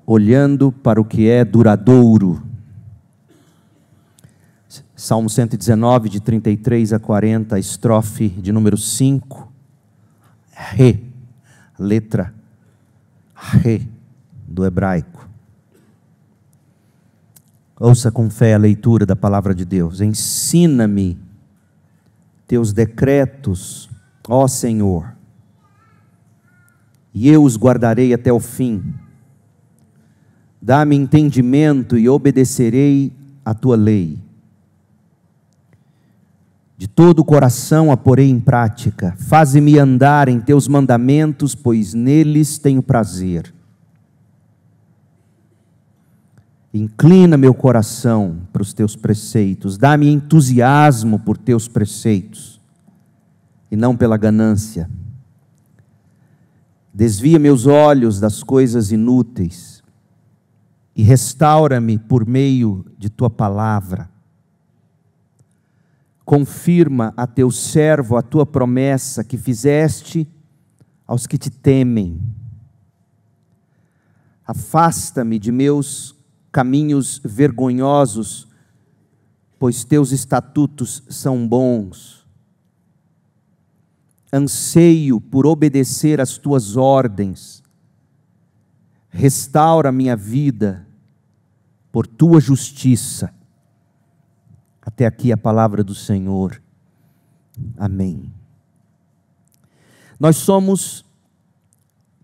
olhando para o que é duradouro. Salmo 119, de 33 a 40, estrofe de número 5. Re, letra Re do hebraico. Ouça com fé a leitura da palavra de Deus. Ensina-me teus decretos, ó Senhor, e eu os guardarei até o fim. Dá-me entendimento e obedecerei a tua lei. De todo o coração a porei em prática. Faze-me andar em teus mandamentos, pois neles tenho prazer. Inclina meu coração para os teus preceitos. Dá-me entusiasmo por teus preceitos, e não pela ganância. Desvia meus olhos das coisas inúteis, e restaura-me por meio de tua palavra. Confirma a teu servo a tua promessa que fizeste aos que te temem. Afasta-me de meus caminhos vergonhosos, pois teus estatutos são bons. Anseio por obedecer às tuas ordens. Restaura minha vida por tua justiça. Até aqui a palavra do Senhor. Amém.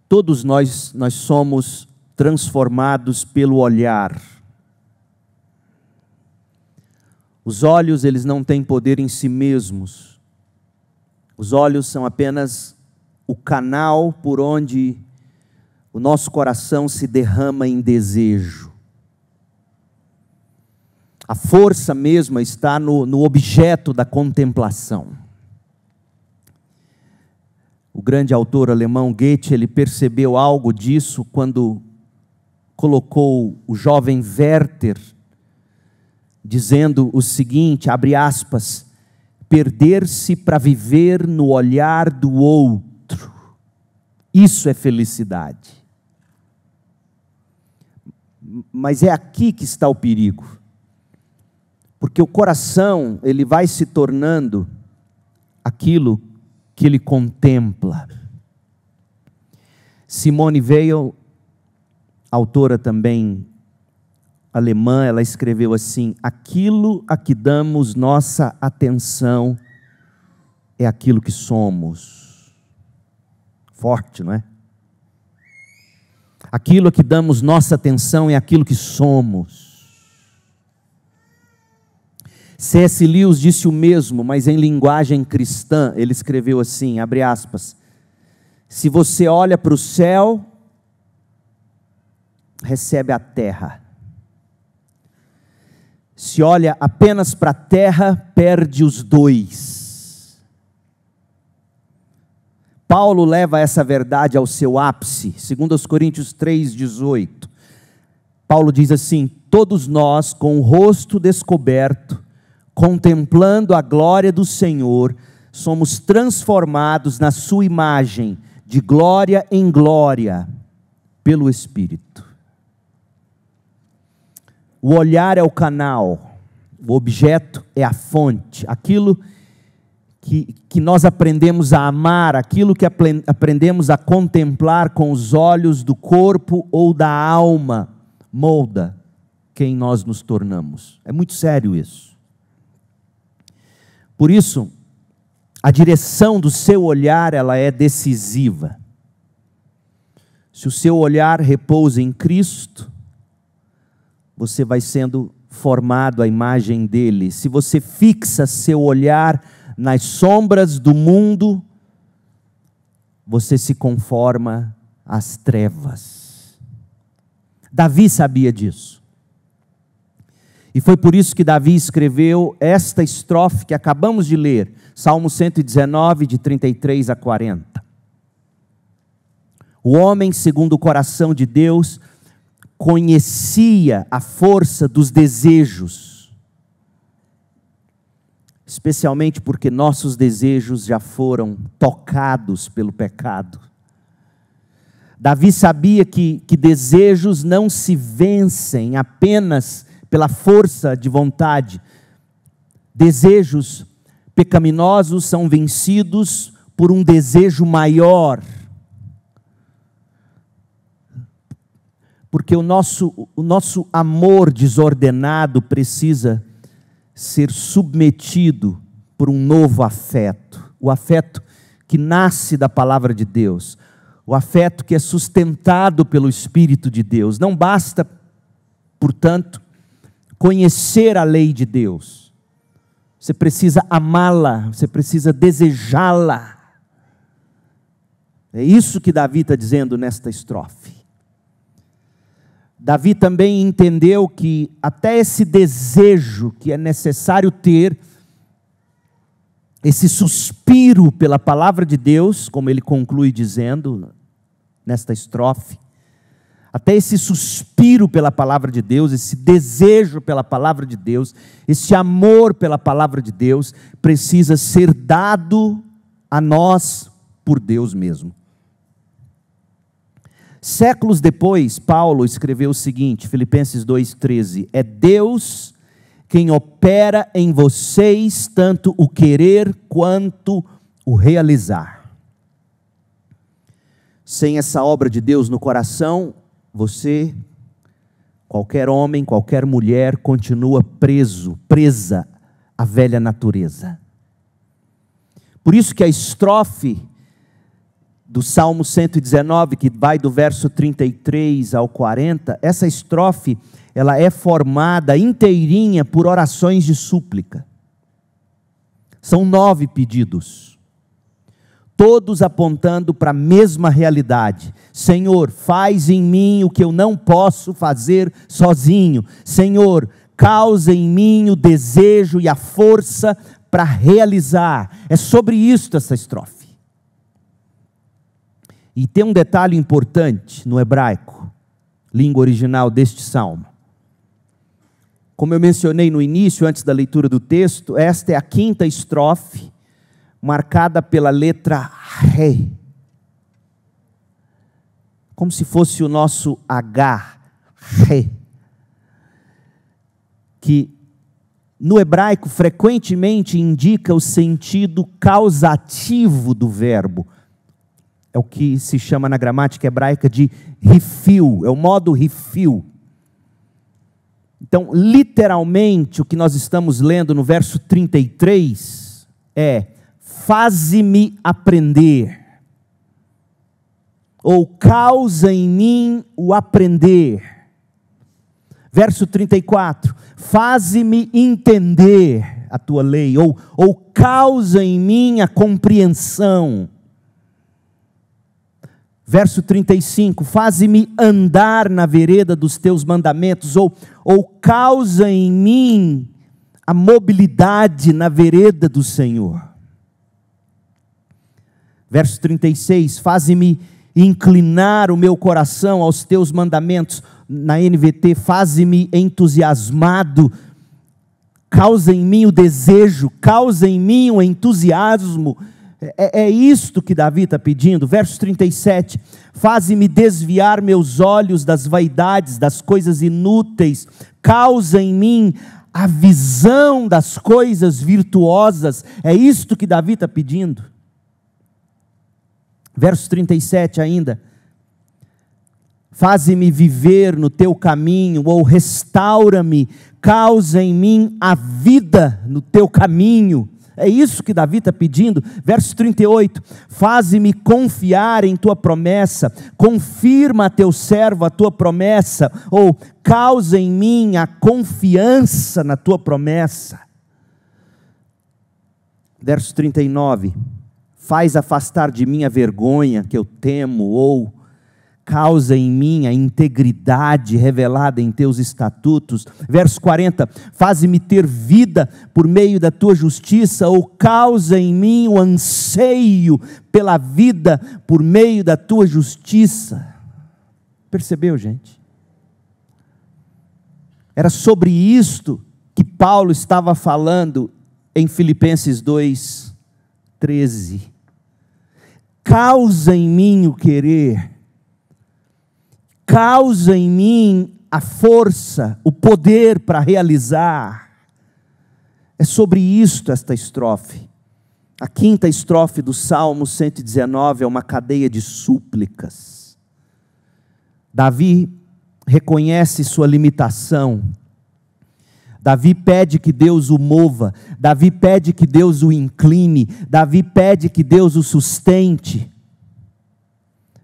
Todos nós somos transformados pelo olhar. Os olhos, eles não têm poder em si mesmos. Os olhos são apenas o canal por onde o nosso coração se derrama em desejo. A força mesma está no objeto da contemplação. O grande autor alemão Goethe, ele percebeu algo disso quando colocou o jovem Werther, dizendo o seguinte, abre aspas, perder-se para viver no olhar do outro, isso é felicidade. Mas é aqui que está o perigo, porque o coração, ele vai se tornando aquilo que ele contempla. Simone Weil, autora também alemã, ela escreveu assim, aquilo a que damos nossa atenção é aquilo que somos. Forte, não é? Aquilo a que damos nossa atenção é aquilo que somos. C.S. Lewis disse o mesmo, mas em linguagem cristã, ele escreveu assim, abre aspas, se você olha para o céu, recebe a terra. Se olha apenas para a terra, perde os dois. Paulo leva essa verdade ao seu ápice, segundo aos Coríntios 3:18. Paulo diz assim, todos nós com o rosto descoberto, contemplando a glória do Senhor, somos transformados na sua imagem, de glória em glória, pelo Espírito. O olhar é o canal, o objeto é a fonte, aquilo que nós aprendemos a amar, aquilo que aprendemos a contemplar com os olhos do corpo ou da alma, molda quem nós nos tornamos. É muito sério isso. Por isso, a direção do seu olhar, ela é decisiva. Se o seu olhar repousa em Cristo, você vai sendo formado à imagem dele. Se você fixa seu olhar nas sombras do mundo, você se conforma às trevas. Davi sabia disso. E foi por isso que Davi escreveu esta estrofe que acabamos de ler, Salmo 119, de 33 a 40. O homem, segundo o coração de Deus, conhecia a força dos desejos, especialmente porque nossos desejos já foram tocados pelo pecado. Davi sabia que desejos não se vencem apenas pela força de vontade. Desejos pecaminosos são vencidos por um desejo maior. Porque o nosso amor desordenado precisa ser submetido por um novo afeto. O afeto que nasce da palavra de Deus. O afeto que é sustentado pelo Espírito de Deus. Não basta, portanto, conhecer a lei de Deus. Você precisa amá-la, você precisa desejá-la. É isso que Davi está dizendo nesta estrofe. Davi também entendeu que até esse desejo que é necessário ter, esse suspiro pela palavra de Deus, como ele conclui dizendo nesta estrofe, até esse suspiro pela palavra de Deus, esse desejo pela palavra de Deus, esse amor pela palavra de Deus, precisa ser dado a nós por Deus mesmo. Séculos depois, Paulo escreveu o seguinte, Filipenses 2,13, é Deus quem opera em vocês tanto o querer quanto o realizar. Sem essa obra de Deus no coração, você, qualquer homem, qualquer mulher, continua presa à velha natureza. Por isso que a estrofe do Salmo 119, que vai do verso 33 ao 40, essa estrofe, ela é formada inteirinha por orações de súplica. São 9 pedidos, todos apontando para a mesma realidade. Senhor, faz em mim o que eu não posso fazer sozinho. Senhor, causa em mim o desejo e a força para realizar. É sobre isso essa estrofe. E tem um detalhe importante no hebraico, língua original deste salmo. Como eu mencionei no início, antes da leitura do texto, esta é a 5ª estrofe, marcada pela letra Ré. Como se fosse o nosso H, Ré. Que no hebraico frequentemente indica o sentido causativo do verbo. É o que se chama na gramática hebraica de rifil, é o modo rifil. Então, literalmente, o que nós estamos lendo no verso 33 é: faze-me aprender, ou causa em mim o aprender. Verso 34, faze-me entender a tua lei, ou causa em mim a compreensão. Verso 35, faze-me andar na vereda dos teus mandamentos, ou causa em mim a mobilidade na vereda do Senhor. Verso 36, faze-me inclinar o meu coração aos teus mandamentos. Na NVT, faze-me entusiasmado, causa em mim o desejo, causa em mim o entusiasmo. É isto que Davi está pedindo. Verso 37, faze-me desviar meus olhos das vaidades, das coisas inúteis, causa em mim a visão das coisas virtuosas. É isto que Davi está pedindo. Verso 37 ainda, faze-me viver no teu caminho, ou restaura-me, causa em mim a vida no teu caminho. É isso que Davi está pedindo. Verso 38, faze-me confiar em tua promessa, confirma a teu servo a tua promessa, ou causa em mim a confiança na tua promessa. Verso 39, faz afastar de mim a vergonha que eu temo, ou causa em mim a integridade revelada em teus estatutos. Verso 40, faze-me ter vida por meio da tua justiça, ou causa em mim o anseio pela vida por meio da tua justiça. Percebeu, gente? Era sobre isto que Paulo estava falando em Filipenses 2:13. Causa em mim o querer, causa em mim a força, o poder para realizar. É sobre isto esta estrofe. A quinta estrofe do Salmo 119 é uma cadeia de súplicas. Davi reconhece sua limitação. Davi pede que Deus o mova. Davi pede que Deus o incline. Davi pede que Deus o sustente.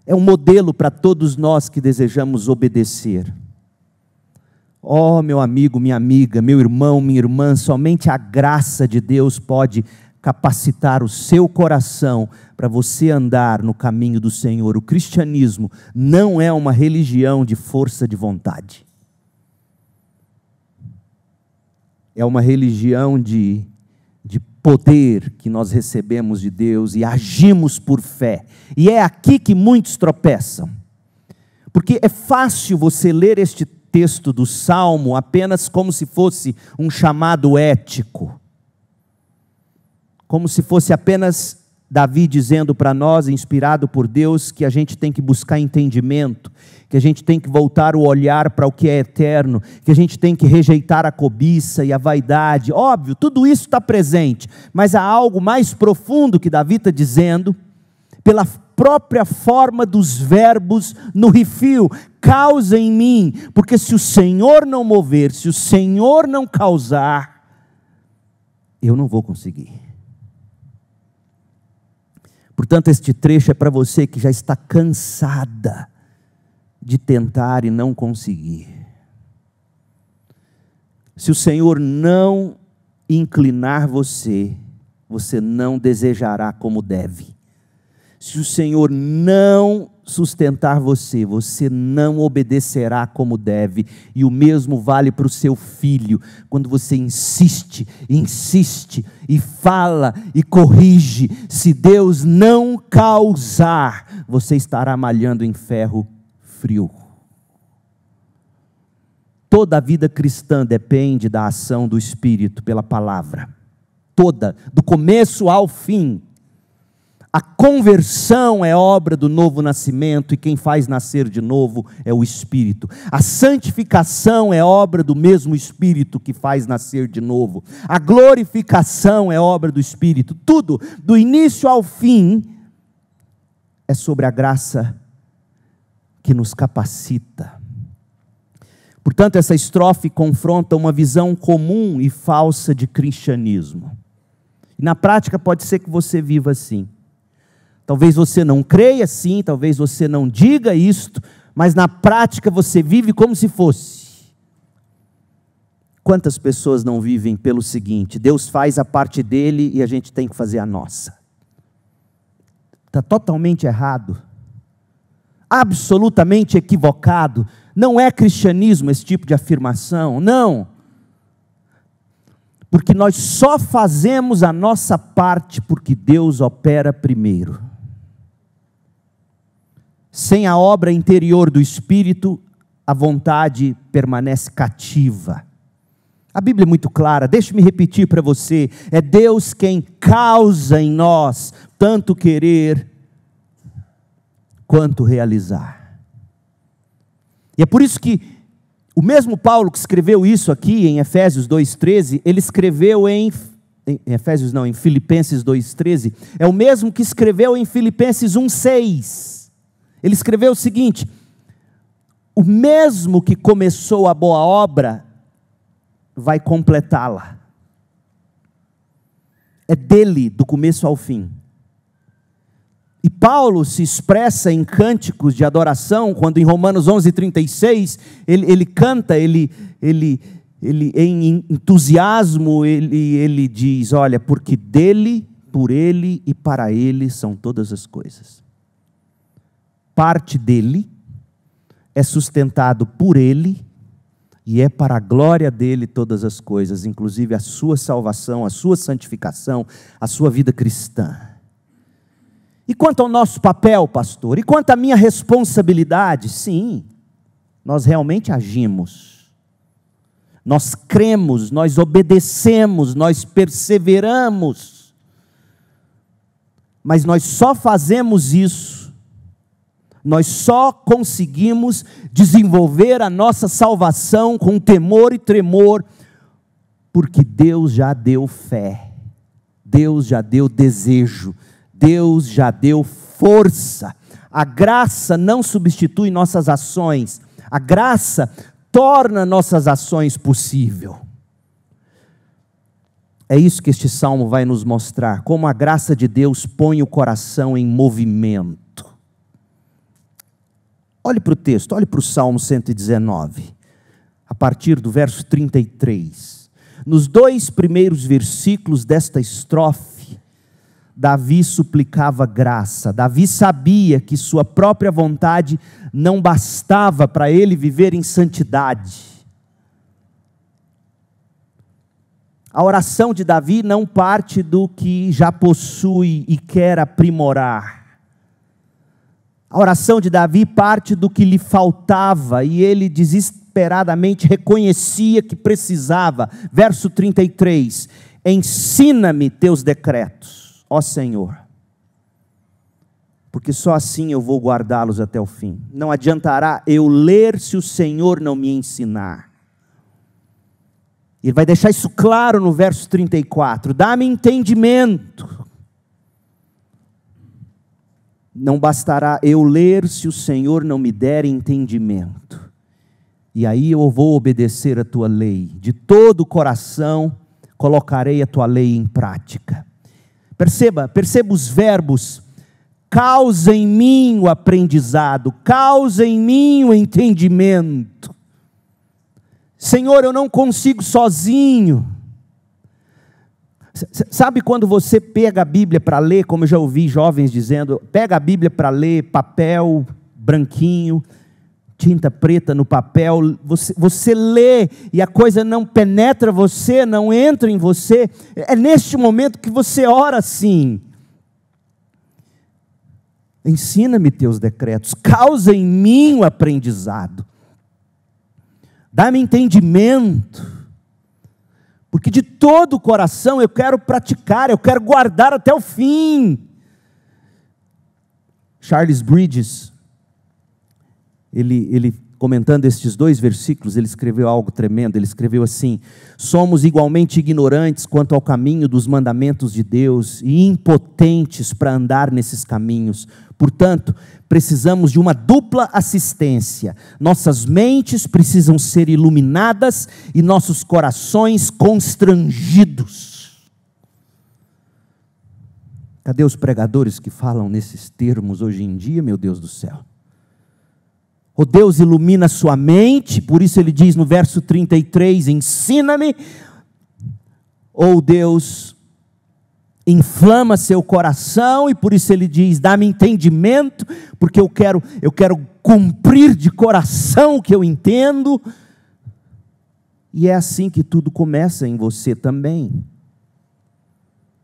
É um modelo para todos nós que desejamos obedecer. Oh, meu amigo, minha amiga, meu irmão, minha irmã, somente a graça de Deus pode capacitar o seu coração para você andar no caminho do Senhor. O cristianismo não é uma religião de força de vontade. É uma religião de poder que nós recebemos de Deus e agimos por fé. E é aqui que muitos tropeçam. Porque é fácil você ler este texto do Salmo apenas como se fosse um chamado ético. Como se fosse apenas Davi dizendo para nós, inspirado por Deus, que a gente tem que buscar entendimento, que a gente tem que voltar o olhar para o que é eterno, que a gente tem que rejeitar a cobiça e a vaidade. Óbvio, tudo isso está presente, mas há algo mais profundo que Davi está dizendo, pela própria forma dos verbos no refil. Causa em mim, porque se o Senhor não mover, se o Senhor não causar, eu não vou conseguir. Portanto, este trecho é para você que já está cansada de tentar e não conseguir. Se o Senhor não inclinar você, você não desejará como deve. Se o Senhor não sustentar você, você não obedecerá como deve. E o mesmo vale para o seu filho. Quando você insiste e fala e corrige, se Deus não causar, você estará malhando em ferro frio. Toda a vida cristã depende da ação do Espírito pela palavra. Toda, do começo ao fim. A conversão é obra do novo nascimento, e quem faz nascer de novo é o Espírito. A santificação é obra do mesmo Espírito que faz nascer de novo. A glorificação é obra do Espírito. Tudo, do início ao fim, é sobre a graça que nos capacita. Portanto, essa estrofe confronta uma visão comum e falsa de cristianismo. E na prática pode ser que você viva assim. Talvez você não creia assim, talvez você não diga isto, mas na prática você vive como se fosse. Quantas pessoas não vivem pelo seguinte: Deus faz a parte dele e a gente tem que fazer a nossa. Está totalmente errado, absolutamente equivocado. Não é cristianismo esse tipo de afirmação, não. Porque nós só fazemos a nossa parte porque Deus opera primeiro. Sem a obra interior do Espírito, a vontade permanece cativa. A Bíblia é muito clara, deixe-me repetir para você: é Deus quem causa em nós tanto querer quanto realizar. E é por isso que o mesmo Paulo que escreveu isso aqui em Efésios 2,13, ele escreveu em Filipenses 2,13, é o mesmo que escreveu em Filipenses 1,6. Ele escreveu o seguinte: o mesmo que começou a boa obra, vai completá-la. É dele, do começo ao fim. E Paulo se expressa em cânticos de adoração, quando em Romanos 11:36, ele canta, ele em entusiasmo, ele diz: olha, porque dele, por ele e para ele são todas as coisas. Parte dele, é sustentado por ele, e é para a glória dele todas as coisas, inclusive a sua salvação, a sua santificação, a sua vida cristã. E quanto ao nosso papel, pastor? E quanto à minha responsabilidade? Sim, nós realmente agimos. Nós cremos, nós obedecemos, nós perseveramos. Mas nós só fazemos isso Nós só conseguimos desenvolver a nossa salvação com temor e tremor, porque Deus já deu fé, Deus já deu desejo, Deus já deu força. A graça não substitui nossas ações, a graça torna nossas ações possível. É isso que este salmo vai nos mostrar, como a graça de Deus põe o coração em movimento. Olhe para o texto, olhe para o Salmo 119, a partir do verso 33. Nos 2 primeiros versículos desta estrofe, Davi suplicava graça. Davi sabia que sua própria vontade não bastava para ele viver em santidade. A oração de Davi não parte do que já possui e quer aprimorar. A oração de Davi parte do que lhe faltava e ele desesperadamente reconhecia que precisava. Verso 33, ensina-me teus decretos, ó Senhor, porque só assim eu vou guardá-los até o fim. Não adiantará eu ler se o Senhor não me ensinar. Ele vai deixar isso claro no verso 34, dá-me entendimento. Não bastará eu ler se o Senhor não me der entendimento. E aí eu vou obedecer a tua lei. De todo o coração colocarei a tua lei em prática. Perceba os verbos. Causa em mim o aprendizado. Causa em mim o entendimento. Senhor, eu não consigo sozinho. Sabe quando você pega a Bíblia para ler, como eu já ouvi jovens dizendo, pega a Bíblia para ler, papel branquinho, tinta preta no papel, você lê e a coisa não penetra você, não entra em você, é neste momento que você ora assim. Ensina-me teus decretos, causa em mim o aprendizado, dá-me entendimento, porque de todo o coração eu quero praticar, eu quero guardar até o fim. Charles Bridges, ele comentando estes 2 versículos, ele escreveu algo tremendo, ele escreveu assim: somos igualmente ignorantes quanto ao caminho dos mandamentos de Deus e impotentes para andar nesses caminhos. Portanto, precisamos de uma dupla assistência. Nossas mentes precisam ser iluminadas e nossos corações constrangidos. Cadê os pregadores que falam nesses termos hoje em dia, meu Deus do céu? O Deus ilumina a sua mente, por isso ele diz no verso 33, ensina-me. Ou Deus inflama seu coração, e por isso ele diz, dá-me entendimento, porque eu quero cumprir de coração o que eu entendo. E é assim que tudo começa em você também.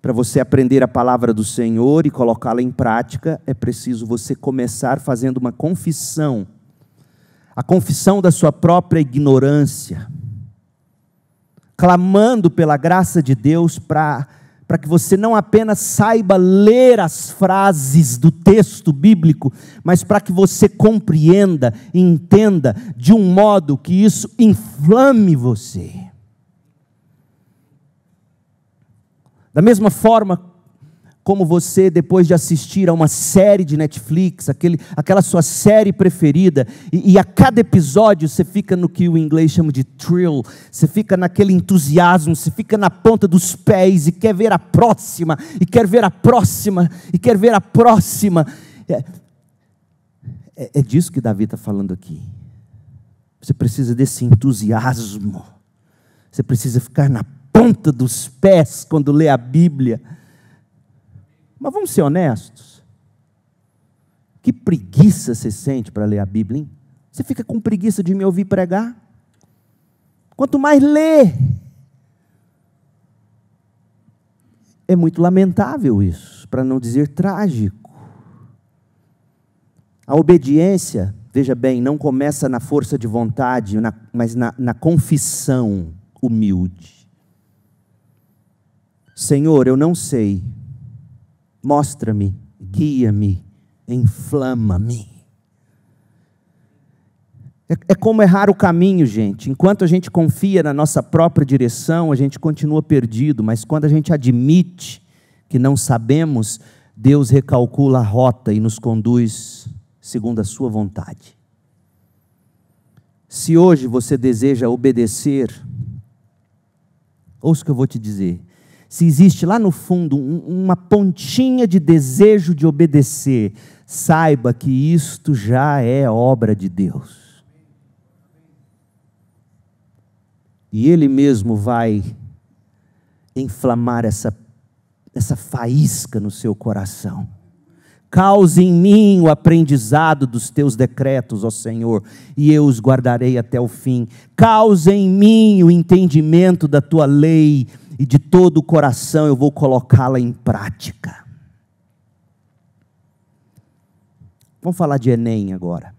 Para você aprender a palavra do Senhor e colocá-la em prática, é preciso você começar fazendo uma confissão. A confissão da sua própria ignorância, clamando pela graça de Deus para que você não apenas saiba ler as frases do texto bíblico, mas para que você compreenda e entenda de um modo que isso inflame você. Da mesma forma como você, depois de assistir a uma série de Netflix, aquela sua série preferida, e a cada episódio você fica no que o inglês chama de thrill, você fica naquele entusiasmo, você fica na ponta dos pés, e quer ver a próxima, e quer ver a próxima, e quer ver a próxima. É disso que Davi está falando aqui. Você precisa desse entusiasmo, você precisa ficar na ponta dos pés quando lê a Bíblia. Mas vamos ser honestos, que preguiça você sente para ler a Bíblia, hein? Você fica com preguiça de me ouvir pregar? Quanto mais lê, é muito lamentável isso, para não dizer trágico. A obediência, veja bem, não começa na força de vontade, mas na confissão humilde. Senhor, eu não sei, mostra-me, guia-me, inflama-me. É como errar o caminho, gente. Enquanto a gente confia na nossa própria direção, a gente continua perdido, mas quando a gente admite que não sabemos, Deus recalcula a rota e nos conduz segundo a sua vontade. Se hoje você deseja obedecer, ouça o que eu vou te dizer. Se existe lá no fundo uma pontinha de desejo de obedecer, saiba que isto já é obra de Deus. E Ele mesmo vai inflamar essa faísca no seu coração. Cause em mim o aprendizado dos teus decretos, ó Senhor, e eu os guardarei até o fim. Cause em mim o entendimento da tua lei, e de todo o coração eu vou colocá-la em prática. Vamos falar de Enem agora.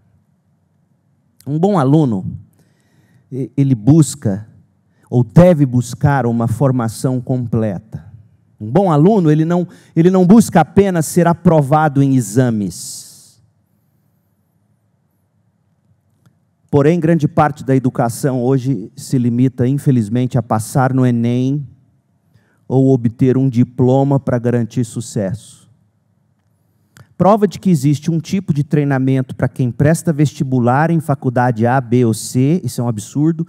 Um bom aluno, ele busca, ou deve buscar, uma formação completa. Um bom aluno, ele não busca apenas ser aprovado em exames. Porém, grande parte da educação hoje se limita, infelizmente, a passar no Enem ou obter um diploma para garantir sucesso. Prova de que existe um tipo de treinamento para quem presta vestibular em faculdade A, B ou C, isso é um absurdo,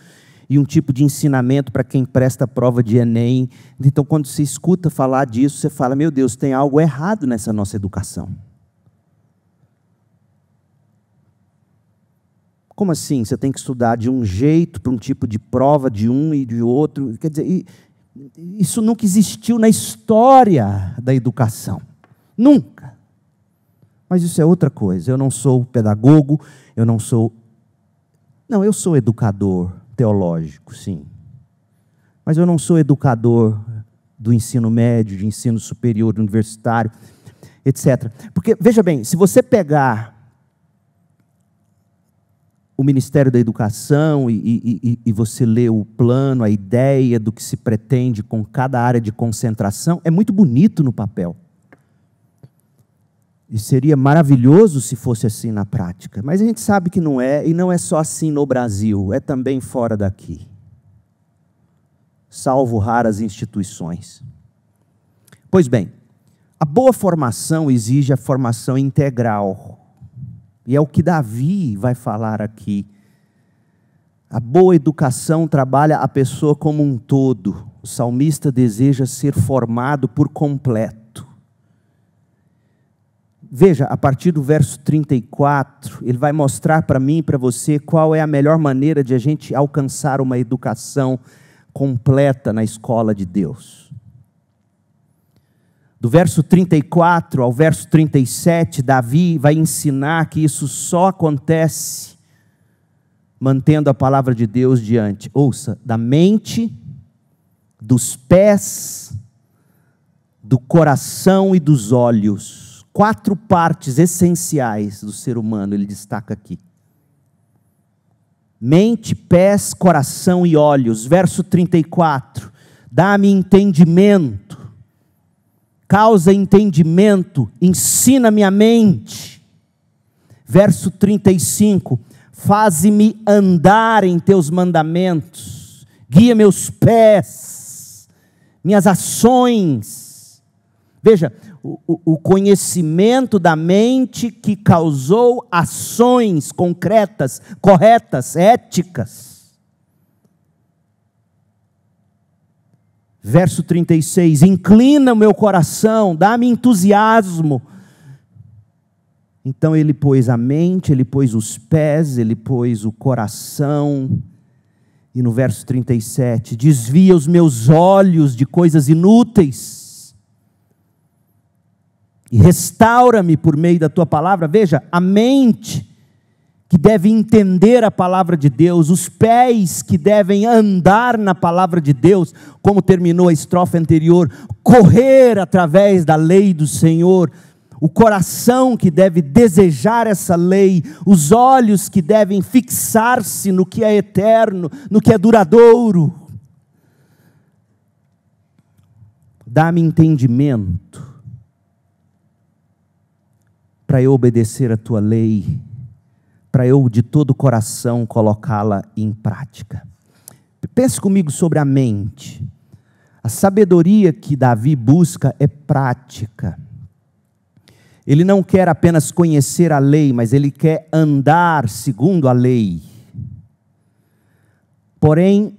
e um tipo de ensinamento para quem presta a prova de Enem. Então, quando você escuta falar disso, você fala, meu Deus, tem algo errado nessa nossa educação. Como assim? Você tem que estudar de um jeito, para um tipo de prova, de um e de outro. Quer dizer, isso nunca existiu na história da educação. Nunca. Mas isso é outra coisa. Eu não sou pedagogo, eu sou educador teológico, sim. Mas eu não sou educador do ensino médio, de ensino superior, universitário, etc. Porque, veja bem, se você pegar o Ministério da Educação e você ler o plano, a ideia do que se pretende com cada área de concentração, é muito bonito no papel. E seria maravilhoso se fosse assim na prática. Mas a gente sabe que não é, e não é só assim no Brasil, é também fora daqui. Salvo raras instituições. Pois bem, a boa formação exige a formação integral. E é o que Davi vai falar aqui. A boa educação trabalha a pessoa como um todo. O salmista deseja ser formado por completo. Veja, a partir do verso 34, ele vai mostrar para mim e para você qual é a melhor maneira de a gente alcançar uma educação completa na escola de Deus. Do verso 34 ao verso 37, Davi vai ensinar que isso só acontece mantendo a palavra de Deus diante. Ouça, da mente, dos pés, do coração e dos olhos. 4 partes essenciais do ser humano, ele destaca aqui. Mente, pés, coração e olhos. Verso 34. Dá-me entendimento. Causa entendimento. Ensina-me a mente. Verso 35. Faze-me andar em teus mandamentos. Guia meus pés. Minhas ações. Veja, o conhecimento da mente que causou ações concretas, corretas, éticas. Verso 36, inclina o meu coração, dá-me entusiasmo. Então ele pôs a mente, ele pôs os pés, ele pôs o coração. E no verso 37, desvia os meus olhos de coisas inúteis. E restaura-me por meio da tua palavra. Veja, a mente que deve entender a palavra de Deus, os pés que devem andar na palavra de Deus, como terminou a estrofe anterior, correr através da lei do Senhor, o coração que deve desejar essa lei, os olhos que devem fixar-se no que é eterno, no que é duradouro. Dá-me entendimento para eu obedecer a tua lei, para eu de todo o coração colocá-la em prática. Pense comigo sobre a mente. A sabedoria que Davi busca é prática. Ele não quer apenas conhecer a lei, mas ele quer andar segundo a lei. Porém,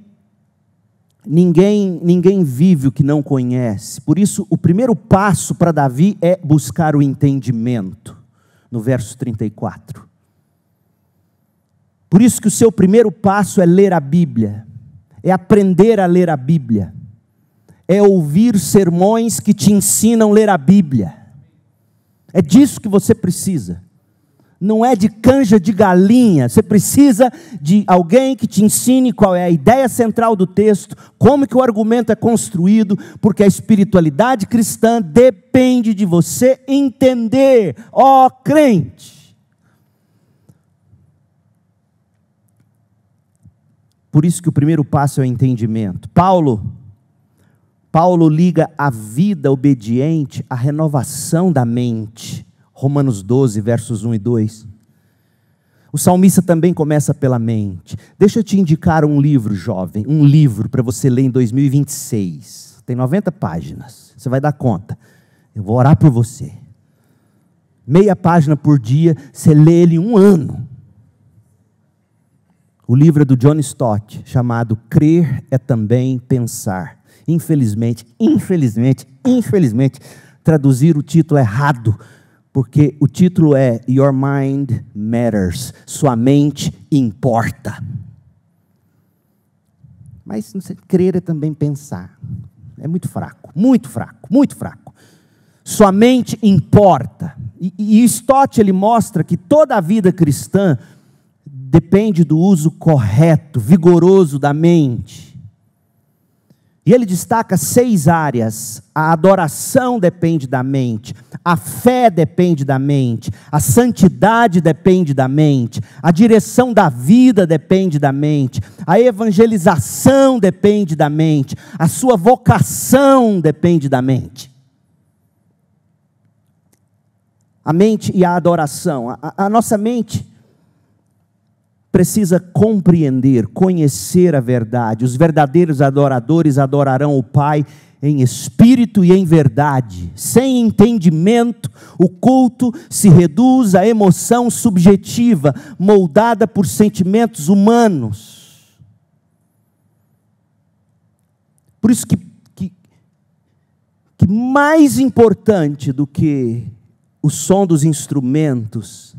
ninguém vive o que não conhece. Por isso, o primeiro passo para Davi é buscar o entendimento, no verso 34. Por isso que o seu primeiro passo é ler a Bíblia, é aprender a ler a Bíblia, é ouvir sermões que te ensinam a ler a Bíblia. É disso que você precisa. Não é de canja de galinha. Você precisa de alguém que te ensine qual é a ideia central do texto, como que o argumento é construído, porque a espiritualidade cristã depende de você entender, ó crente. Por isso que o primeiro passo é o entendimento. Paulo liga a vida obediente à renovação da mente. Romanos 12, versos 1 e 2. O salmista também começa pela mente. Deixa eu te indicar um livro, jovem, um livro para você ler em 2026. Tem 90 páginas, você vai dar conta. Eu vou orar por você. Meia página por dia, você lê ele em um ano. O livro é do John Stott, chamado Crer é Também Pensar. Infelizmente, traduzir o título errado, porque o título é Your Mind Matters, sua mente importa. Mas não sei, crer é também pensar. É muito fraco. Sua mente importa. E Stott, ele mostra que toda a vida cristã depende do uso correto, vigoroso da mente. E ele destaca 6 áreas. A adoração depende da mente, a fé depende da mente, a santidade depende da mente, a direção da vida depende da mente, a evangelização depende da mente, a sua vocação depende da mente. A mente e a adoração. A nossa mente precisa compreender, conhecer a verdade. Os verdadeiros adoradores adorarão o Pai em espírito e em verdade. Sem entendimento, o culto se reduz à emoção subjetiva, moldada por sentimentos humanos. Por isso que mais importante do que o som dos instrumentos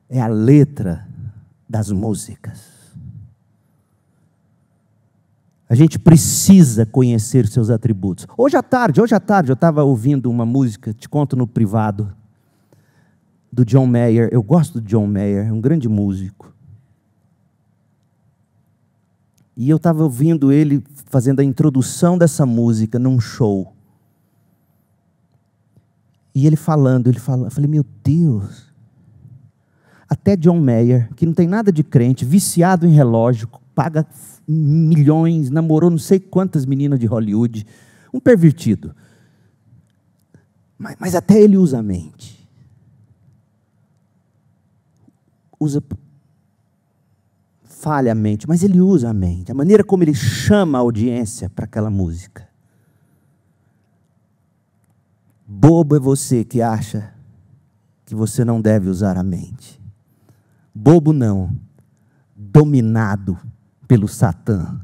é a letra das músicas. A gente precisa conhecer seus atributos. Hoje à tarde eu estava ouvindo uma música, te conto no privado, do John Mayer. Eu gosto do John Mayer, é um grande músico. E eu estava ouvindo ele fazendo a introdução dessa música num show. E ele falando, eu falei, meu Deus. Até John Mayer, que não tem nada de crente, viciado em relógio, paga milhões, namorou não sei quantas meninas de Hollywood, um pervertido. Mas até ele usa a mente. Falha a mente, mas ele usa a mente. A maneira como ele chama a audiência para aquela música. Bobo é você que acha que você não deve usar a mente. Bobo não, dominado pelo Satã.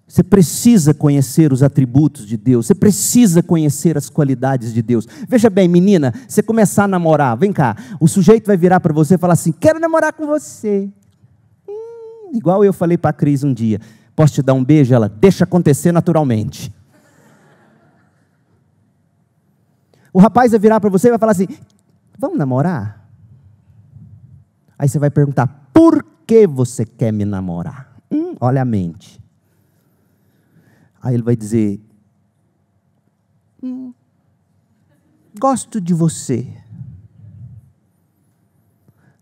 Você precisa conhecer os atributos de Deus, você precisa conhecer as qualidades de Deus. Veja bem, menina, você começar a namorar, vem cá, o sujeito vai virar para você e falar assim, quero namorar com você. Igual eu falei para a Cris um dia, posso te dar um beijo? Ela, deixa acontecer naturalmente. O rapaz vai virar para você e vai falar assim, vamos namorar? Aí você vai perguntar, por que você quer me namorar? Olha a mente. Aí ele vai dizer, gosto de você.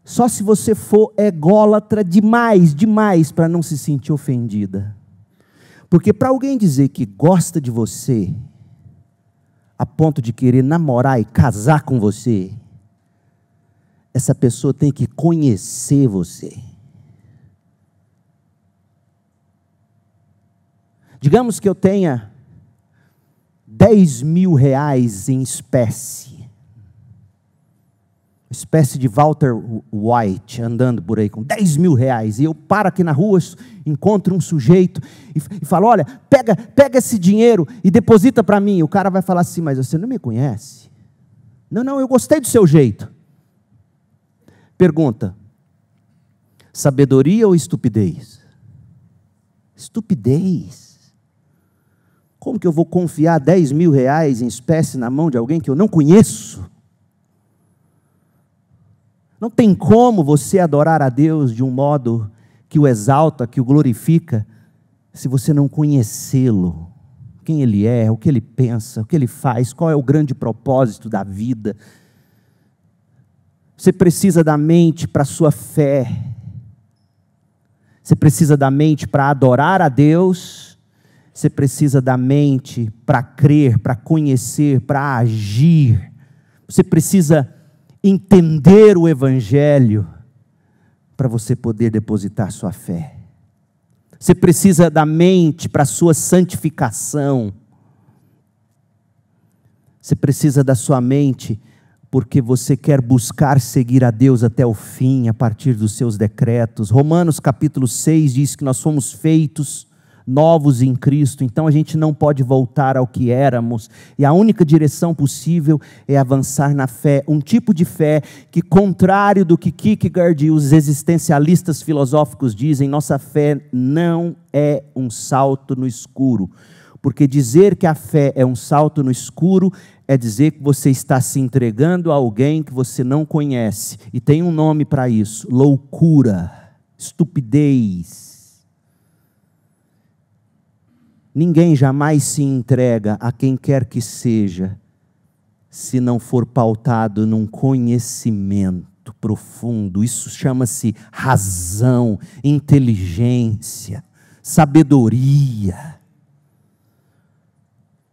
Só se você for ególatra demais para não se sentir ofendida. Porque para alguém dizer que gosta de você, a ponto de querer namorar e casar com você, essa pessoa tem que conhecer você. Digamos que eu tenha 10 mil reais em espécie de Walter White, andando por aí com 10 mil reais, e eu paro aqui na rua, encontro um sujeito, e falo, olha, pega esse dinheiro e deposita para mim. O cara vai falar assim, mas você não me conhece? Não, eu gostei do seu jeito. Pergunta, sabedoria ou estupidez? Estupidez. Como que eu vou confiar 10 mil reais em espécie na mão de alguém que eu não conheço? Não tem como você adorar a Deus de um modo que o exalta, que o glorifica, se você não conhecê-lo. Quem Ele é, o que Ele pensa, o que Ele faz, qual é o grande propósito da vida. Você precisa da mente para a sua fé. Você precisa da mente para adorar a Deus. Você precisa da mente para crer, para conhecer, para agir. Você precisa entender o Evangelho para você poder depositar sua fé. Você precisa da mente para a sua santificação. Você precisa da sua mente porque você quer buscar seguir a Deus até o fim, a partir dos seus decretos. Romanos capítulo 6 diz que nós fomos feitos novos em Cristo, então a gente não pode voltar ao que éramos, e a única direção possível é avançar na fé, um tipo de fé que, contrário do que Kierkegaard e os existencialistas filosóficos dizem, nossa fé não é um salto no escuro, porque dizer que a fé é um salto no escuro é dizer que você está se entregando a alguém que você não conhece, e tem um nome para isso: loucura, estupidez. Ninguém jamais se entrega a quem quer que seja, se não for pautado num conhecimento profundo. Isso chama-se razão, inteligência, sabedoria.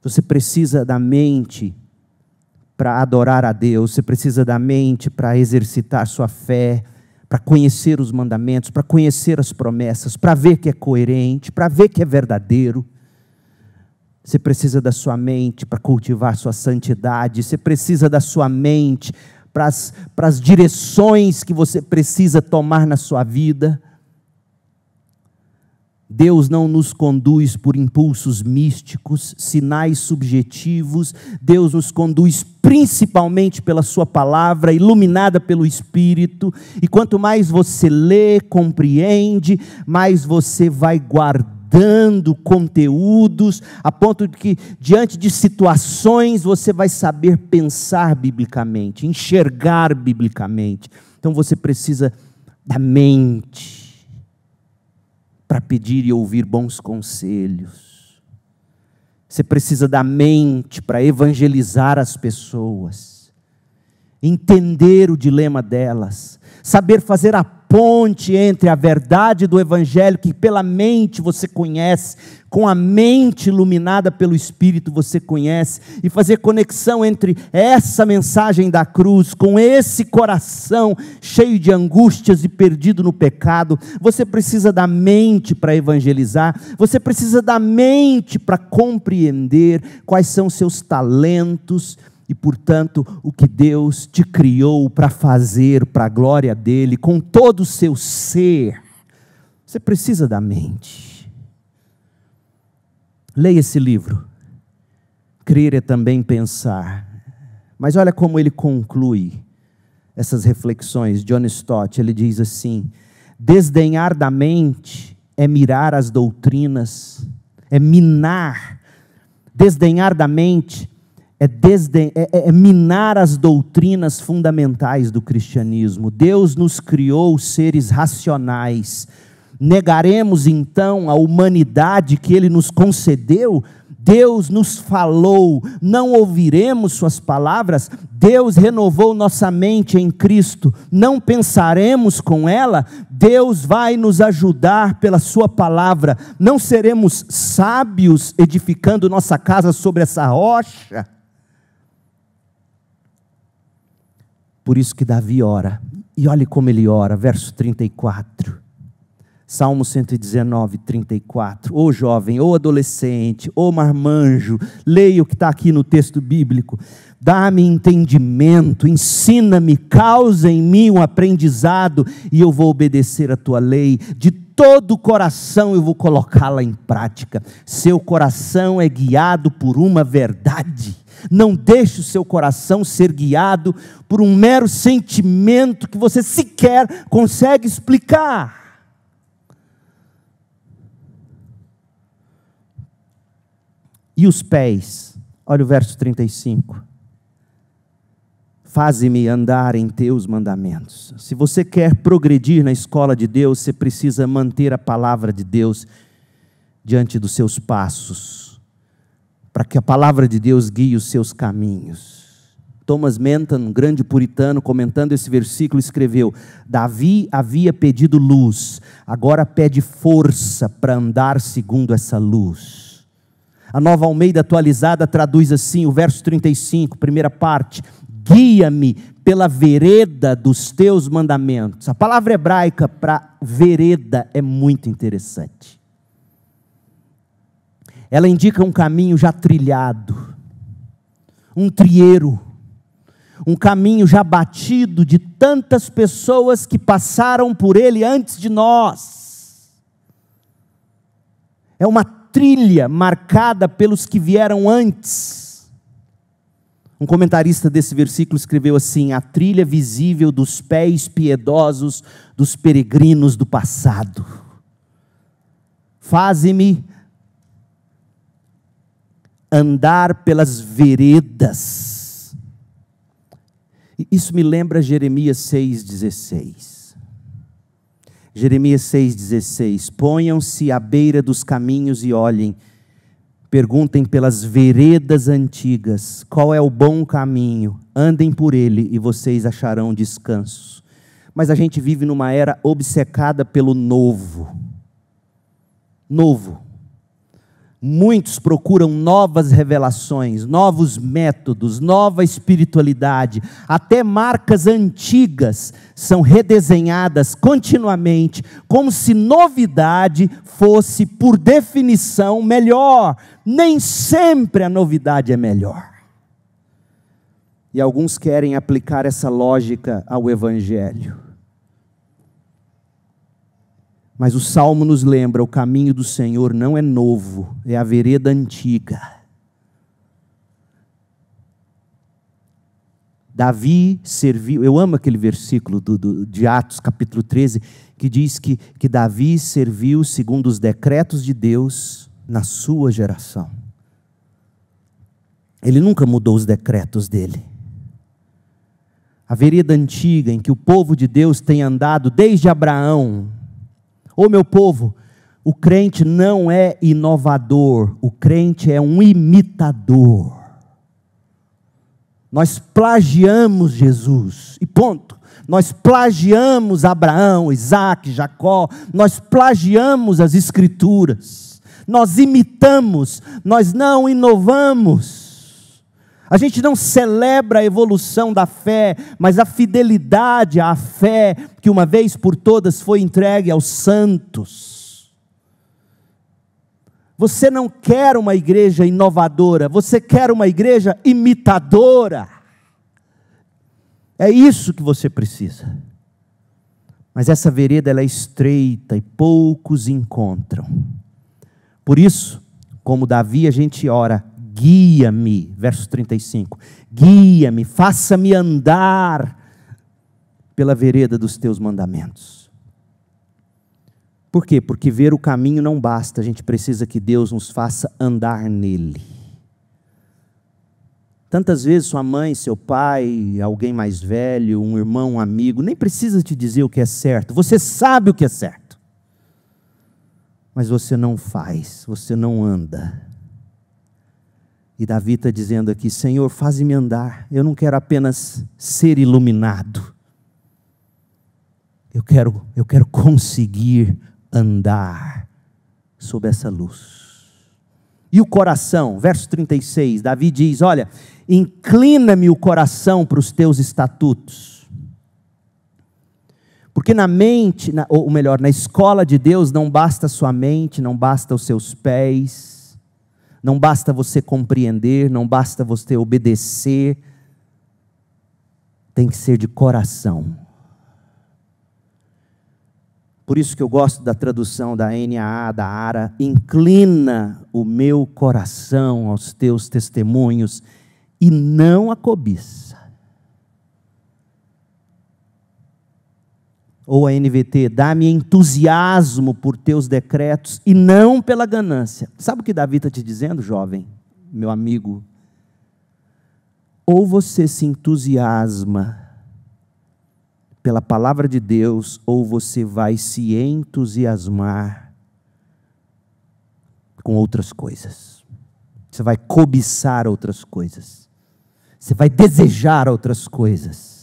Você precisa da mente para adorar a Deus, você precisa da mente para exercitar sua fé, para conhecer os mandamentos, para conhecer as promessas, para ver que é coerente, para ver que é verdadeiro. Você precisa da sua mente para cultivar sua santidade. Você precisa da sua mente para as direções que você precisa tomar na sua vida. Deus não nos conduz por impulsos místicos, sinais subjetivos. Deus nos conduz principalmente pela sua palavra, iluminada pelo Espírito. E quanto mais você lê, compreende, mais você vai guardando conteúdos, a ponto de que, diante de situações, você vai saber pensar biblicamente, enxergar biblicamente. Então você precisa da mente para pedir e ouvir bons conselhos. Você precisa da mente para evangelizar as pessoas, entender o dilema delas, saber fazer a ponte entre a verdade do Evangelho, que pela mente você conhece, com a mente iluminada pelo Espírito você conhece, e fazer conexão entre essa mensagem da cruz, com esse coração cheio de angústias e perdido no pecado. Você precisa da mente para evangelizar, você precisa da mente para compreender quais são seus talentos, e, portanto, o que Deus te criou para fazer para a glória dEle, com todo o seu ser. Você precisa da mente. Leia esse livro. Crer é também pensar. Mas olha como ele conclui essas reflexões. John Stott, ele diz assim: desdenhar da mente é mirar as doutrinas, é minar. Desdenhar da mente é minar as doutrinas fundamentais do cristianismo. Deus nos criou seres racionais. Negaremos então a humanidade que Ele nos concedeu? Deus nos falou, não ouviremos suas palavras? Deus renovou nossa mente em Cristo, não pensaremos com ela? Deus vai nos ajudar pela sua palavra. Não seremos sábios edificando nossa casa sobre essa rocha? Por isso que Davi ora: E olhe como ele ora, verso 34. Salmo 119, 34. Ô jovem, ô adolescente, ô marmanjo, leia o que está aqui no texto bíblico. Dá-me entendimento, ensina-me, causa em mim um aprendizado, e eu vou obedecer a tua lei. De todo o coração eu vou colocá-la em prática. Seu coração é guiado por uma verdade. Não deixe o seu coração ser guiado por um mero sentimento que você sequer consegue explicar. E os pés, olha o verso 35. Faze-me andar em teus mandamentos. Se você quer progredir na escola de Deus, você precisa manter a palavra de Deus diante dos seus passos, para que a palavra de Deus guie os seus caminhos. Thomas Menton, um grande puritano, comentando esse versículo, escreveu: Davi havia pedido luz, agora pede força para andar segundo essa luz. A Nova Almeida Atualizada traduz assim, o verso 35, primeira parte: guia-me pela vereda dos teus mandamentos. A palavra hebraica para vereda é muito interessante. Ela indica um caminho já trilhado, um trieiro, um caminho já batido de tantas pessoas que passaram por ele antes de nós. É uma trilha marcada pelos que vieram antes. Um comentarista desse versículo escreveu assim: a trilha visível dos pés piedosos dos peregrinos do passado. Faze-me andar pelas veredas. Isso me lembra Jeremias 6,16. Jeremias 6,16, ponham-se à beira dos caminhos e olhem, perguntem pelas veredas antigas, qual é o bom caminho, andem por ele e vocês acharão descanso. Mas a gente vive numa era obcecada pelo novo. Novo. Muitos procuram novas revelações, novos métodos, nova espiritualidade. Até marcas antigas são redesenhadas continuamente, como se novidade fosse, por definição, melhor. Nem sempre a novidade é melhor. E alguns querem aplicar essa lógica ao Evangelho. Mas o Salmo nos lembra, o caminho do Senhor não é novo, é a vereda antiga. Davi serviu, eu amo aquele versículo de Atos capítulo 13, que diz que Davi serviu segundo os decretos de Deus na sua geração. Ele nunca mudou os decretos dele. A vereda antiga em que o povo de Deus tem andado desde Abraão. Ô meu povo, o crente não é inovador, o crente é um imitador. Nós plagiamos Jesus, e ponto. Nós plagiamos Abraão, Isaac, Jacó, nós plagiamos as Escrituras. Nós imitamos, nós não inovamos. A gente não celebra a evolução da fé, mas a fidelidade à fé que uma vez por todas foi entregue aos santos. Você não quer uma igreja inovadora, você quer uma igreja imitadora. É isso que você precisa. Mas essa vereda ela é estreita e poucos encontram. Por isso, como Davi, a gente ora: guia-me, verso 35, guia-me, faça-me andar pela vereda dos teus mandamentos. Por quê? Porque ver o caminho não basta, a gente precisa que Deus nos faça andar nele. Tantas vezes sua mãe, seu pai, alguém mais velho, um irmão, um amigo, nem precisa te dizer o que é certo, você sabe o que é certo, mas você não faz, você não anda. E Davi está dizendo aqui: Senhor, faze-me andar. Eu não quero apenas ser iluminado. Eu quero conseguir andar sob essa luz. E o coração, verso 36, Davi diz: olha, inclina-me o coração para os teus estatutos. Porque na mente, ou melhor, na escola de Deus, não basta a sua mente, não basta os seus pés, não basta você compreender, não basta você obedecer, tem que ser de coração. Por isso que eu gosto da tradução da NAA, da ARA, inclina o meu coração aos teus testemunhos e não a cobiça. Ou a NVT, dá-me entusiasmo por teus decretos e não pela ganância. Sabe o que Davi está te dizendo, jovem, meu amigo? Ou você se entusiasma pela palavra de Deus, ou você vai se entusiasmar com outras coisas. Você vai cobiçar outras coisas. Você vai desejar outras coisas.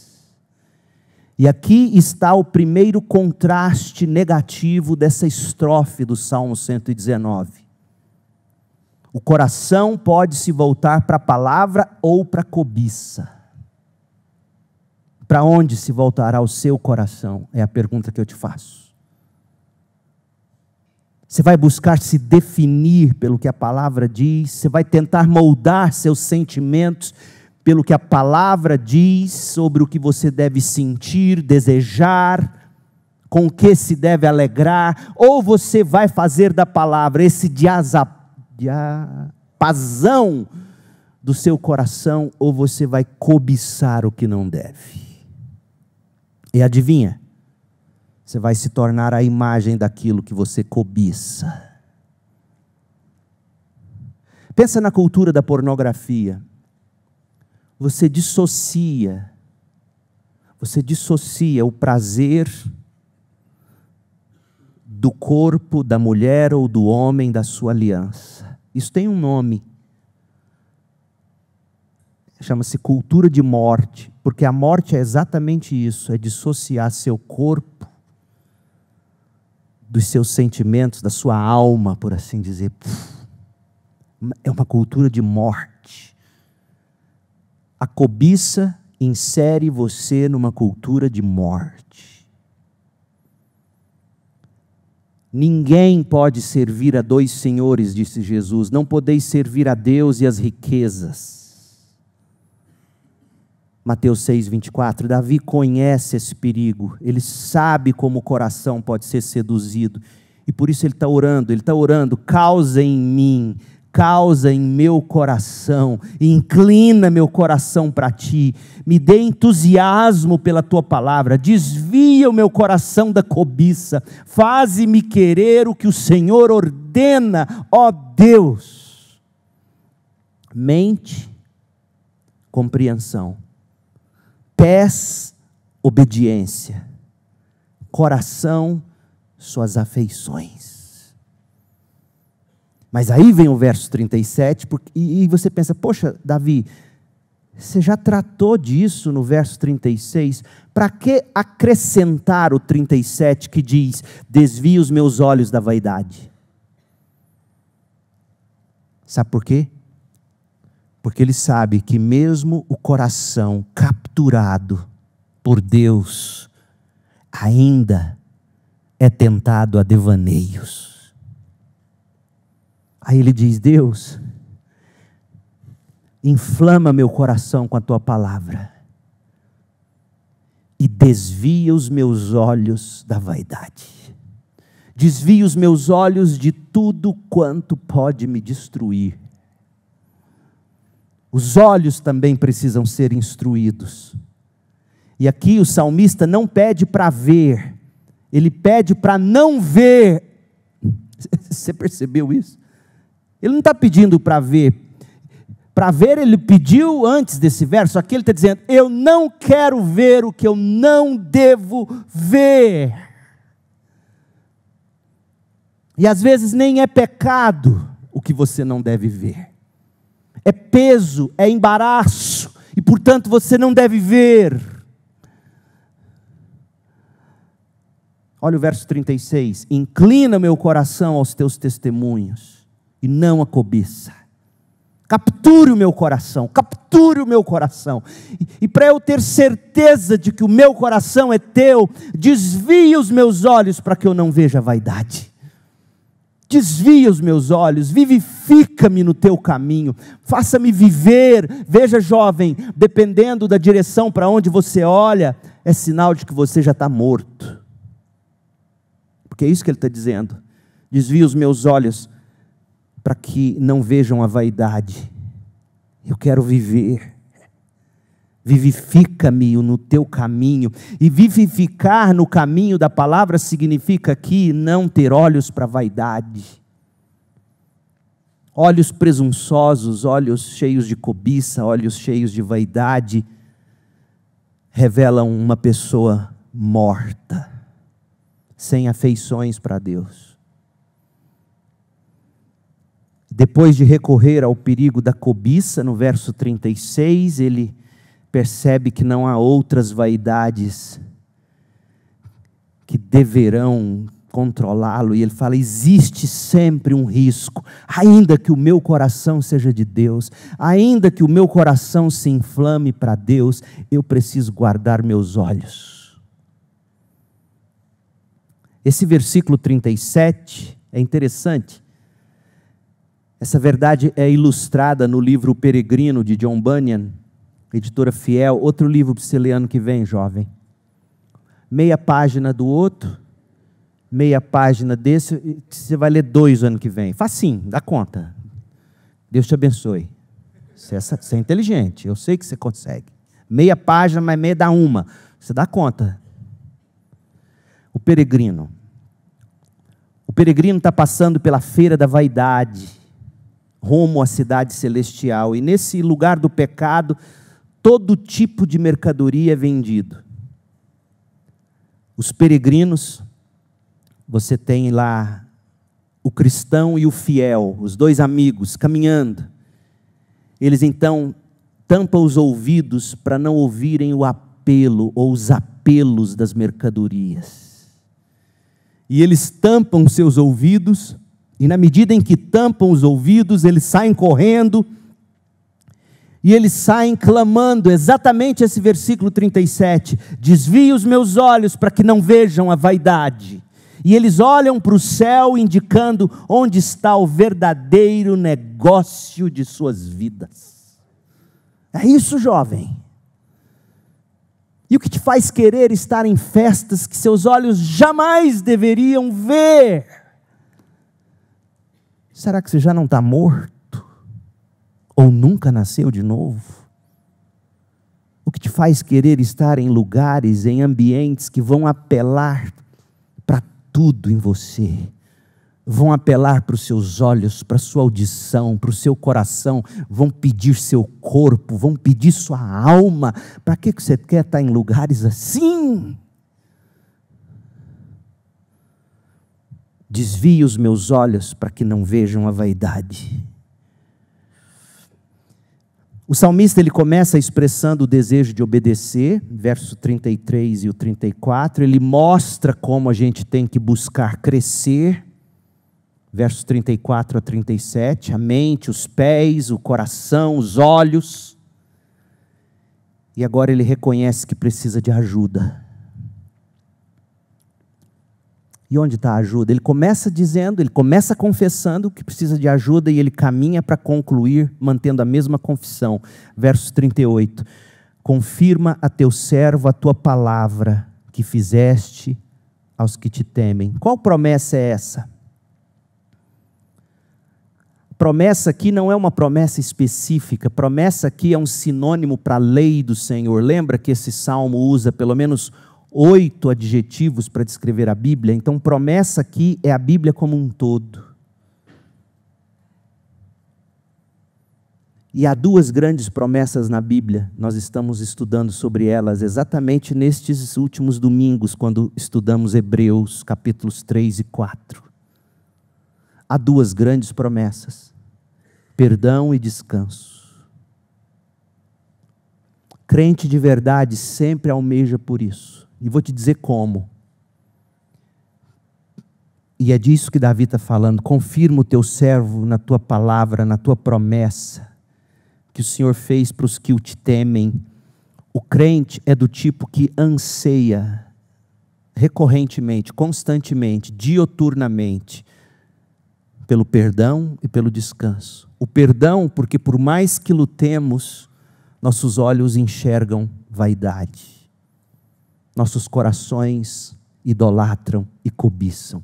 E aqui está o primeiro contraste negativo dessa estrofe do Salmo 119. O coração pode se voltar para a palavra ou para a cobiça. Para onde se voltará o seu coração? É a pergunta que eu te faço. Você vai buscar se definir pelo que a palavra diz? Você vai tentar moldar seus sentimentos pelo que a palavra diz sobre o que você deve sentir, desejar, com o que se deve alegrar? Ou você vai fazer da palavra esse diapasão do seu coração, ou você vai cobiçar o que não deve? E adivinha? Você vai se tornar a imagem daquilo que você cobiça. Pensa na cultura da pornografia. Você dissocia o prazer do corpo da mulher ou do homem da sua aliança. Isso tem um nome. Chama-se cultura de morte, porque a morte é exatamente isso, é dissociar seu corpo dos seus sentimentos, da sua alma, por assim dizer. É uma cultura de morte. A cobiça insere você numa cultura de morte. Ninguém pode servir a dois senhores, disse Jesus. Não podeis servir a Deus e as riquezas. Mateus 6, 24, Davi conhece esse perigo, ele sabe como o coração pode ser seduzido, e por isso ele está orando, causa em mim, causa em meu coração, inclina meu coração para ti, me dê entusiasmo pela tua palavra, desvia o meu coração da cobiça, faze-me querer o que o Senhor ordena, ó Deus. Mente, compreensão. Pés, obediência. Coração, suas afeições. Mas aí vem o verso 37, e você pensa, poxa, Davi, você já tratou disso no verso 36, para que acrescentar o 37 que diz, desvia os meus olhos da vaidade? Sabe por quê? Porque ele sabe que mesmo o coração capturado por Deus, ainda é tentado a devaneios. Aí ele diz, Deus, inflama meu coração com a tua palavra e desvia os meus olhos da vaidade. Desvia os meus olhos de tudo quanto pode me destruir. Os olhos também precisam ser instruídos. E aqui o salmista não pede para ver, ele pede para não ver. Você percebeu isso? Ele não está pedindo para ver. Para ver ele pediu antes desse verso. Aqui ele está dizendo, eu não quero ver o que eu não devo ver. E às vezes nem é pecado o que você não deve ver. É peso, é embaraço, e portanto você não deve ver. Olha o verso 36, inclina meu coração aos teus testemunhos, e não a cobiça. Capture o meu coração, capture o meu coração. E para eu ter certeza de que o meu coração é teu, desvia os meus olhos para que eu não veja vaidade. Desvia os meus olhos, vivifica-me no teu caminho, faça-me viver. Veja, jovem, dependendo da direção para onde você olha, é sinal de que você já está morto. Porque é isso que ele está dizendo. Desvia os meus olhos para que não vejam a vaidade. Eu quero viver. Vivifica-me no teu caminho. E vivificar no caminho da palavra significa aqui não ter olhos para vaidade. Olhos presunçosos, olhos cheios de cobiça, olhos cheios de vaidade, revelam uma pessoa morta, sem afeições para Deus. Depois de recorrer ao perigo da cobiça, no verso 36, ele percebe que não há outras vaidades que deverão controlá-lo, e ele fala: existe sempre um risco, ainda que o meu coração seja de Deus, ainda que o meu coração se inflame para Deus, eu preciso guardar meus olhos. Esse versículo 37 é interessante. Essa verdade é ilustrada no livro O Peregrino, de John Bunyan, editora Fiel. Outro livro para você ler ano que vem, jovem. Meia página do outro, meia página desse, você vai ler 2 ano que vem. Facinho, dá conta. Deus te abençoe. Você é inteligente, eu sei que você consegue. Meia página, mas meia dá uma. Você dá conta. O peregrino. O peregrino está passando pela feira da vaidade, rumo à cidade celestial. E nesse lugar do pecado, todo tipo de mercadoria é vendido. Os peregrinos, você tem lá o cristão e o fiel, os 2 amigos caminhando. Eles então tampam os ouvidos para não ouvirem o apelo ou os apelos das mercadorias. E eles tampam seus ouvidos, e na medida em que tampam os ouvidos, eles saem correndo, e eles saem clamando, exatamente esse versículo 37, desvia os meus olhos para que não vejam a vaidade. E eles olham para o céu, indicando onde está o verdadeiro negócio de suas vidas. É isso, jovem. E o que te faz querer estar em festas que seus olhos jamais deveriam ver? Será que você já não está morto? Ou nunca nasceu de novo? O que te faz querer estar em lugares, em ambientes que vão apelar para tudo em você? Vão apelar para os seus olhos, para a sua audição, para o seu coração, vão pedir seu corpo, vão pedir sua alma. Para que você quer estar em lugares assim? Desvie os meus olhos para que não vejam a vaidade. O salmista, ele começa expressando o desejo de obedecer, verso 33 e o 34, ele mostra como a gente tem que buscar crescer, versos 34 a 37, a mente, os pés, o coração, os olhos, e agora ele reconhece que precisa de ajuda. E onde está a ajuda? Ele começa dizendo, ele começa confessando que precisa de ajuda e ele caminha para concluir mantendo a mesma confissão. Verso 38. Confirma a teu servo a tua palavra que fizeste aos que te temem. Qual promessa é essa? Promessa aqui não é uma promessa específica. Promessa aqui é um sinônimo para a lei do Senhor. Lembra que esse salmo usa pelo menos 8 adjetivos para descrever a Bíblia? Então, promessa aqui é a Bíblia como um todo. E há 2 grandes promessas na Bíblia, nós estamos estudando sobre elas exatamente nestes últimos domingos, quando estudamos Hebreus, capítulos 3 e 4. Há 2 grandes promessas, perdão e descanso. Crente de verdade sempre almeja por isso. E vou te dizer como. E é disso que Davi está falando. Confirma o teu servo na tua palavra, na tua promessa. que o Senhor fez para os que o te temem. O crente é do tipo que anseia recorrentemente, constantemente, dioturnamente, pelo perdão e pelo descanso. O perdão, porque por mais que lutemos, nossos olhos enxergam vaidade. Nossos corações idolatram e cobiçam.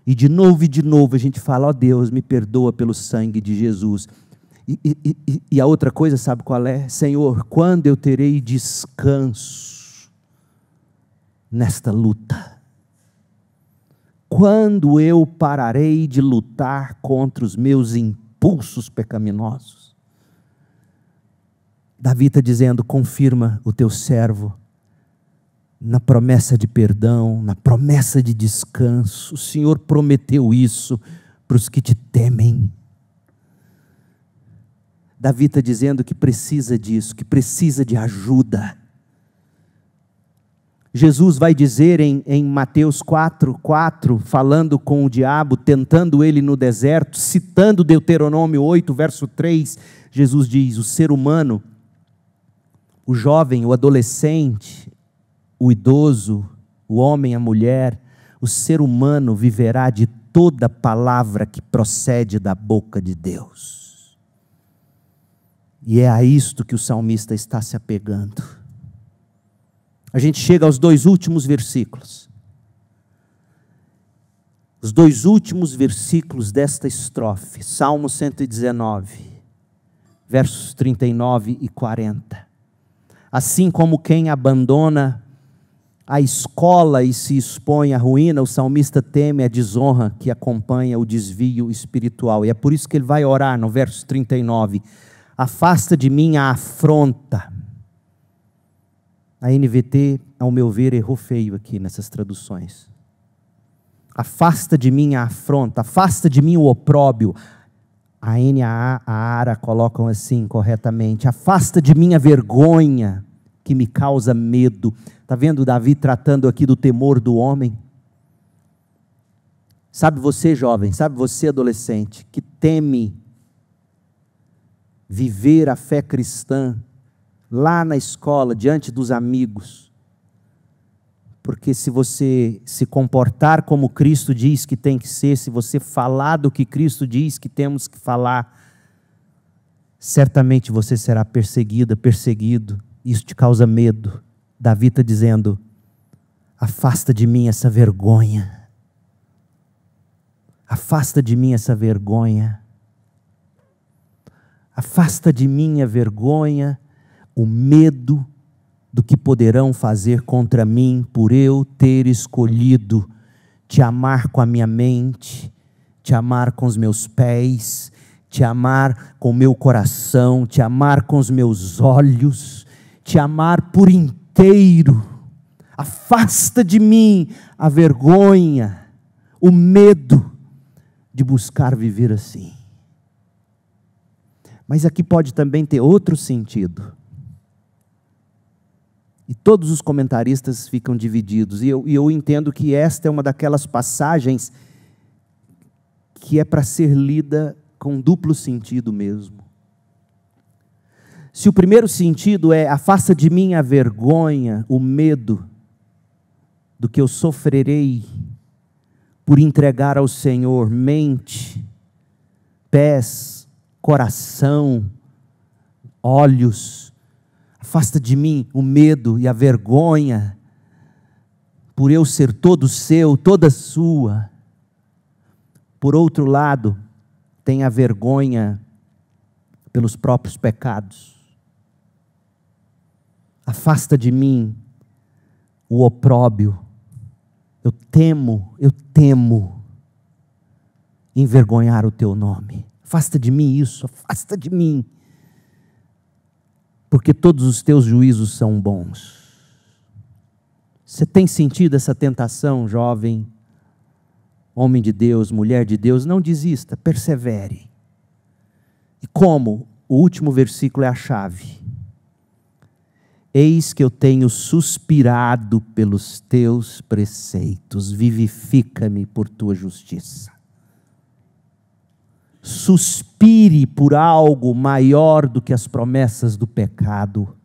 E de novo a gente fala, ó Deus, me perdoa pelo sangue de Jesus. E a outra coisa, sabe qual é? Senhor, quando eu terei descanso nesta luta? Quando eu pararei de lutar contra os meus impulsos pecaminosos? Davi está dizendo, confirma o teu servo na promessa de perdão, na promessa de descanso. O Senhor prometeu isso para os que te temem. Davi está dizendo que precisa disso, que precisa de ajuda. Jesus vai dizer em Mateus 4:4, falando com o diabo, tentando ele no deserto, citando Deuteronômio 8, verso 3, Jesus diz, o ser humano, o jovem, o adolescente, o idoso, o homem, a mulher, o ser humano viverá de toda palavra que procede da boca de Deus. E é a isto que o salmista está se apegando. A gente chega aos dois últimos versículos. Os dois últimos versículos desta estrofe, Salmo 119, versos 39 e 40. Assim como quem abandona a escola e se expõe à ruína, o salmista teme a desonra que acompanha o desvio espiritual. E é por isso que ele vai orar no verso 39. Afasta de mim a afronta. A NVT, ao meu ver, errou feio aqui nessas traduções. Afasta de mim a afronta, afasta de mim o opróbio. A NAA, a ARA colocam assim corretamente. Afasta de mim a vergonha que me causa medo. Está vendo Davi tratando aqui do temor do homem? Sabe você, jovem, sabe você, adolescente, que teme viver a fé cristã lá na escola, diante dos amigos, porque se você se comportar como Cristo diz que tem que ser, se você falar do que Cristo diz que temos que falar, certamente você será perseguida, perseguido, isso te causa medo. Davi está dizendo, afasta de mim essa vergonha, afasta de mim essa vergonha, afasta de mim a vergonha, o medo do que poderão fazer contra mim por eu ter escolhido te amar com a minha mente, te amar com os meus pés, te amar com o meu coração, te amar com os meus olhos, te amar por inteiro. Afasta de mim a vergonha, o medo de buscar viver assim. Mas aqui pode também ter outro sentido. E todos os comentaristas ficam divididos. E eu entendo que esta é uma daquelas passagens que é para ser lida com duplo sentido mesmo. Se o primeiro sentido é, afasta de mim a vergonha, o medo do que eu sofrerei por entregar ao Senhor mente, pés, coração, olhos. Afasta de mim o medo e a vergonha, por eu ser todo seu, toda sua. Por outro lado, tem a vergonha pelos próprios pecados. Afasta de mim o opróbio. Eu temo envergonhar o teu nome. Afasta de mim isso, afasta de mim. Porque todos os teus juízos são bons. Você tem sentido essa tentação, jovem, homem de Deus, mulher de Deus? Não desista, persevere. E como? O último versículo é a chave. Eis que eu tenho suspirado pelos teus preceitos, vivifica-me por tua justiça. Suspire por algo maior do que as promessas do pecado.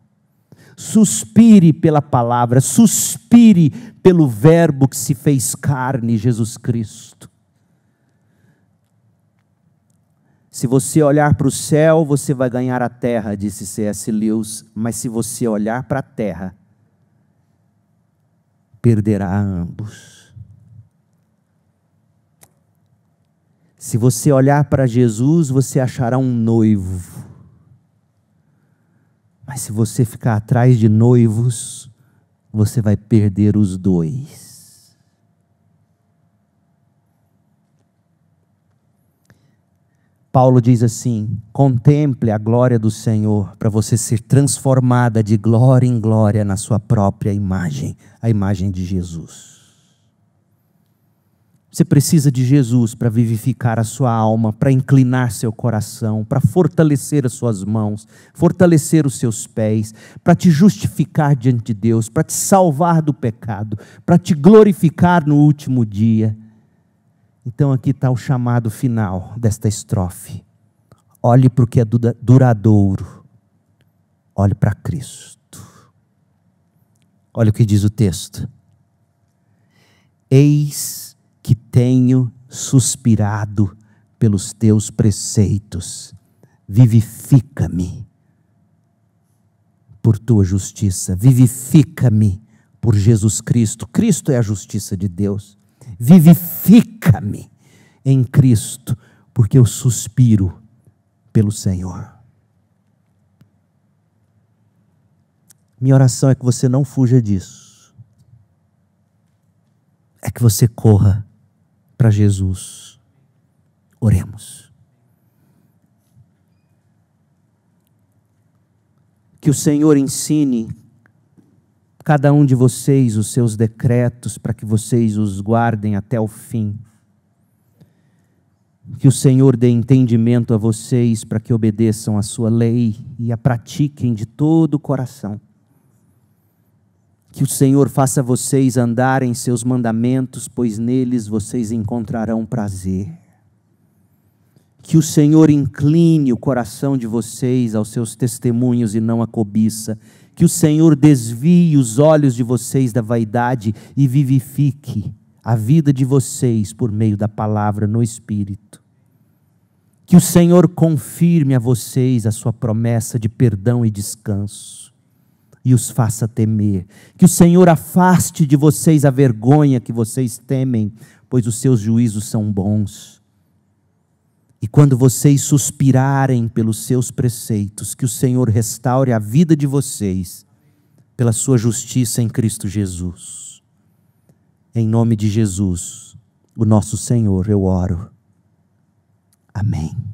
Suspire pela palavra, suspire pelo verbo que se fez carne, Jesus Cristo. Se você olhar para o céu, você vai ganhar a terra, disse C.S. Lewis, mas se você olhar para a terra, perderá ambos. Se você olhar para Jesus, você achará um noivo. Mas se você ficar atrás de noivos, você vai perder os dois. Paulo diz assim: contemple a glória do Senhor, para você ser transformada de glória em glória na sua própria imagem, a imagem de Jesus. Você precisa de Jesus para vivificar a sua alma, para inclinar seu coração, para fortalecer as suas mãos, fortalecer os seus pés, para te justificar diante de Deus, para te salvar do pecado, para te glorificar no último dia. Então aqui está o chamado final desta estrofe. Olhe para o que é duradouro. Olhe para Cristo. Olha o que diz o texto. Eis que tenho suspirado pelos teus preceitos. Vivifica-me por tua justiça. Vivifica-me por Jesus Cristo. Cristo é a justiça de Deus. Vivifica-me em Cristo, porque eu suspiro pelo Senhor. Minha oração é que você não fuja disso. É que você corra para Jesus. Oremos. Que o Senhor ensine cada um de vocês os seus decretos, para que vocês os guardem até o fim. Que o Senhor dê entendimento a vocês, para que obedeçam a sua lei e a pratiquem de todo o coração. Que o Senhor faça vocês andarem em seus mandamentos, pois neles vocês encontrarão prazer. Que o Senhor incline o coração de vocês aos seus testemunhos e não à cobiça. Que o Senhor desvie os olhos de vocês da vaidade e vivifique a vida de vocês por meio da palavra no Espírito. Que o Senhor confirme a vocês a sua promessa de perdão e descanso e os faça temer. Que o Senhor afaste de vocês a vergonha que vocês temem, pois os seus juízos são bons. E quando vocês suspirarem pelos seus preceitos, que o Senhor restaure a vida de vocês pela sua justiça em Cristo Jesus. Em nome de Jesus, o nosso Senhor, eu oro. Amém.